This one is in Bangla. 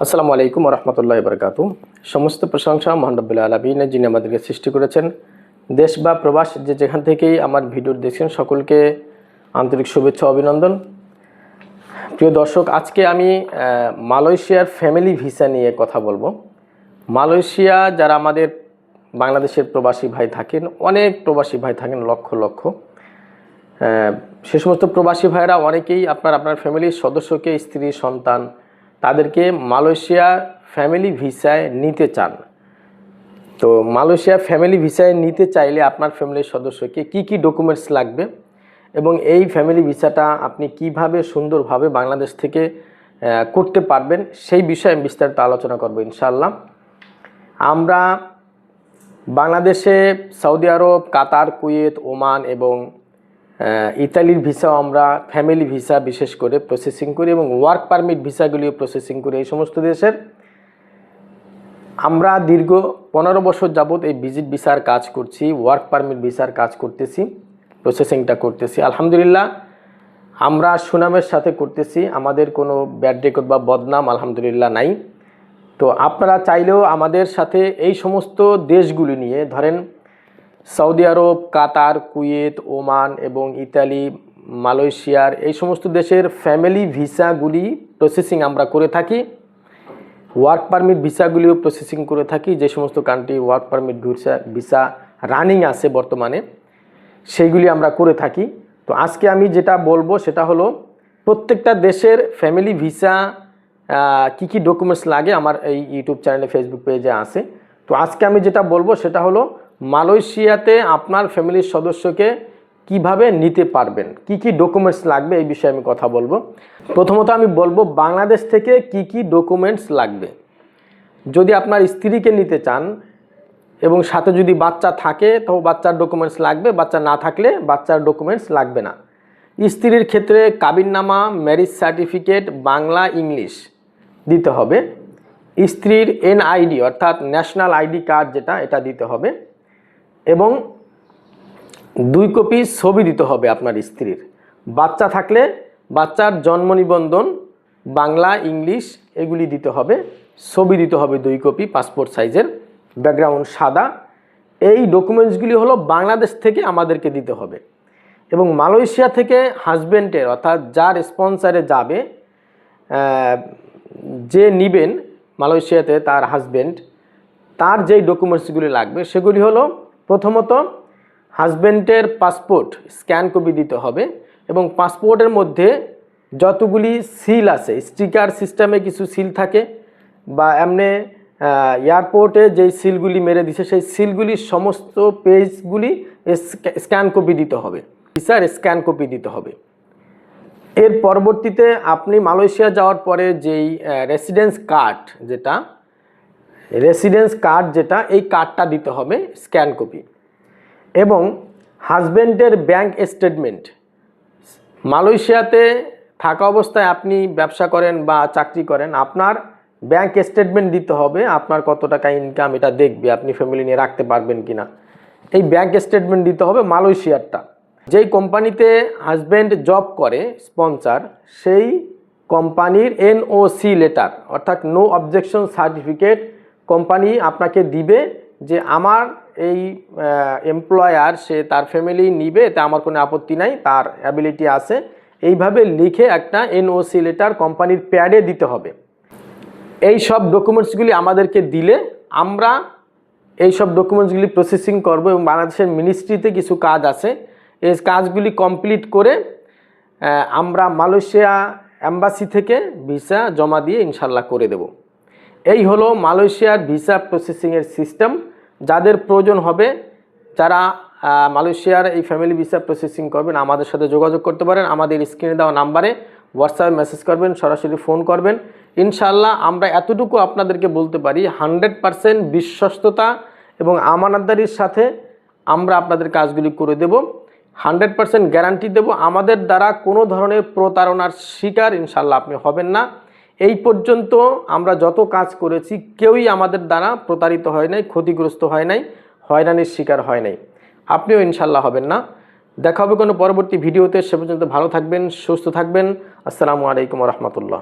আসসালামু আলাইকুম ওয়া রাহমাতুল্লাহি ওয়া বারাকাতুহু। সমস্ত প্রশংসা মহান রব্বুল আলামিনের, যিনি আমাদেরকে সৃষ্টি করেছেন। দেশ বা প্রবাস যেখান থেকেই আমার ভিডিও দেখছেন সকলকে আন্তরিক শুভেচ্ছা অভিনন্দন। প্রিয় দর্শক, আজকে আমি মালয়েশিয়ার ফ্যামিলি ভিসা নিয়ে কথা বলবো। মালয়েশিয়া যারা আমাদের বাংলাদেশের প্রবাসী ভাই থাকেন, অনেক প্রবাসী ভাই থাকেন, লক্ষ লক্ষ। সে সমস্ত প্রবাসী ভাইরা অনেকেই আপনার ফ্যামিলির সদস্যকে, স্ত্রী সন্তান তাদেরকে মালয়েশিয়া ফ্যামিলি ভিসায় নিতে চান। তো মালয়েশিয়া ফ্যামিলি ভিসায় নিতে চাইলে আপনার ফ্যামিলির সদস্যকে কি ডকুমেন্টস লাগবে এবং এই ফ্যামিলি ভিসাটা আপনি কিভাবে সুন্দরভাবে বাংলাদেশ থেকে করতে পারবেন সেই বিষয়ে আমি বিস্তারিত আলোচনা করব ইনশাআল্লাহ। আমরা বাংলাদেশে সৌদি আরব, কাতার, কুয়েত, ওমান এবং ইতালির ভিসাও আমরা ফ্যামিলি ভিসা বিশেষ করে প্রসেসিং করি এবং ওয়ার্ক পারমিট ভিসাগুলিও প্রসেসিং করি। এই সমস্ত দেশের আমরা দীর্ঘ 15 বছর যাবৎ এই ভিজিট ভিসার কাজ করছি, ওয়ার্ক পারমিট ভিসার কাজ করতেছি, প্রসেসিংটা করতেছি। আলহামদুলিল্লাহ আমরা সুনামের সাথে করতেছি, আমাদের কোনো ব্যাড রেকর্ড বা বদনাম আলহামদুলিল্লাহ নাই। তো আপনারা চাইলেও আমাদের সাথে এই সমস্ত দেশগুলি নিয়ে, ধরেন সৌদি আরব, কাতার, কুয়েত, ওমান এবং ইতালি, মালয়েশিয়ার এই সমস্ত দেশের ফ্যামিলি ভিসাগুলি প্রসেসিং আমরা করে থাকি। ওয়ার্ক পারমিট ভিসাগুলিও প্রসেসিং করে থাকি। যে সমস্ত country work permit visa running আছে বর্তমানে, সেইগুলি আমরা করে থাকি। তো আজকে আমি যেটা বলবো সেটা হলো প্রত্যেকটা দেশের ফ্যামিলি ভিসা কি ডকুমেন্টস লাগে আমার এই ইউটিউব চ্যানেলে, ফেসবুক পেজে আছে। তো আজকে আমি যেটা বলবো সেটা হলো মালয়েশিয়াতে আপনার ফ্যামিলির সদস্যকে কিভাবে নিতে পারবেন, কি ডকুমেন্টস লাগবে এই বিষয়ে আমি কথা বলবো। প্রথমত আমি বলবো বাংলাদেশ থেকে কি ডকুমেন্টস লাগবে। যদি আপনার স্ত্রীকে নিতে চান এবং সাথে যদি বাচ্চা থাকে তো বাচ্চার ডকুমেন্টস লাগবে, বাচ্চা না থাকলে বাচ্চার ডকুমেন্টস লাগবে না। স্ত্রীর ক্ষেত্রে কাবিননামা, ম্যারেজ সার্টিফিকেট বাংলা ইংলিশ দিতে হবে। স্ত্রীর NID অর্থাৎ ন্যাশনাল ID কার্ড যেটা, এটা দিতে হবে এবং 2 কপি ছবি দিতে হবে আপনার স্ত্রীর। বাচ্চা থাকলে বাচ্চার জন্ম নিবন্ধন বাংলা ইংলিশ এগুলি দিতে হবে, ছবি দিতে হবে 2 কপি পাসপোর্ট সাইজের, ব্যাকগ্রাউন্ড সাদা। এই ডকুমেন্টসগুলি হলো বাংলাদেশ থেকে আমাদেরকে দিতে হবে। এবং মালয়েশিয়া থেকে হাজব্যান্ডের অর্থাৎ যার স্পন্সারে যাবে, যে নিবেন মালয়েশিয়াতে তার হাজব্যান্ড, তার যেই ডকুমেন্টসগুলি লাগবে সেগুলি হলো প্রথমত হাজব্যান্ডের পাসপোর্ট স্ক্যান কপি দিতে হবে এবং পাসপোর্টের মধ্যে যতগুলি সিল আছে, স্টিকার সিস্টেমে কিছু সিল থাকে বা এমনি এয়ারপোর্টে যেই সিলগুলি মেরে দিছে সেই সিলগুলি সমস্ত পেজগুলি স্ক্যান কপি দিতে হবে, ভিসার স্ক্যান কপি দিতে হবে। এর পরবর্তীতে আপনি মালয়েশিয়া যাওয়ার পরে যেই রেসিডেন্স কার্ড যেটা এই কার্ডটা দিতে হবে স্ক্যান কপি। এবং হাজব্যান্ডের ব্যাংক স্টেটমেন্ট, মালয়েশিয়াতে থাকা অবস্থায় আপনি ব্যবসা করেন বা চাকরি করেন, আপনার ব্যাংক স্টেটমেন্ট দিতে হবে। আপনার কত টাকা ইনকাম এটা দেখবে আপনি ফ্যামিলি নিয়ে রাখতে পারবেন কিনা। এই ব্যাংক স্টেটমেন্ট দিতে হবে মালয়েশিয়ারটা। যেই কোম্পানিতে হাজব্যান্ড জব করে স্পন্সর, সেই কোম্পানির NOC লেটার অর্থাৎ নো অবজেকশন সার্টিফিকেট কোম্পানি আপনাকে দিবে যে আমার এই এমপ্লয়ার সে তার ফ্যামিলি নিবে, এতে আমার কোনো আপত্তি নাই, তার অ্যাবিলিটি আছে, এইভাবে লিখে একটা NOC লেটার কোম্পানির প্যাডে দিতে হবে। এই সব ডকুমেন্টসগুলি আমাদেরকে দিলে আমরা এই সব ডকুমেন্টসগুলি প্রসেসিং করব এবং বাংলাদেশের মিনিস্ট্রিতে কিছু কাজ আছে, এই কাজগুলি কমপ্লিট করে আমরা মালয়েশিয়া এম্বাসি থেকে ভিসা জমা দিয়ে ইনশাল্লাহ করে দেব। এই হলো মালয়েশিয়ার ভিসা প্রসেসিংয়ের সিস্টেম। যাদের প্রয়োজন হবে, যারা মালয়েশিয়ার এই ফ্যামিলি ভিসা প্রসেসিং করবেন, আমাদের সাথে যোগাযোগ করতে পারেন। আমাদের স্ক্রিনে দেওয়া নাম্বারে হোয়াটসঅ্যাপে মেসেজ করবেন, সরাসরি ফোন করবেন। ইনশাআল্লাহ আমরা এতটুকু আপনাদেরকে বলতে পারি, 100% বিশ্বস্ততা এবং আমানতদারির সাথে আমরা আপনাদের কাজগুলি করে দেব। 100% গ্যারান্টি দেব, আমাদের দ্বারা কোনো ধরনের প্রতারণার শিকার ইনশাআল্লাহ আপনি হবেন না। এই পর্যন্ত আমরা যত কাজ করেছি কেউই আমাদের দ্বারা প্রতারিত হয় নাই, ক্ষতিগ্রস্ত হয় নাই, হয়রানির শিকার হয় নাই। আপনিও ইনশাআল্লাহ হবেন না। দেখা হবে কোনো পরবর্তী ভিডিওতে। সে পর্যন্ত ভালো থাকবেন, সুস্থ থাকবেন। আসসালামু আলাইকুম ওয়া রাহমাতুল্লাহ।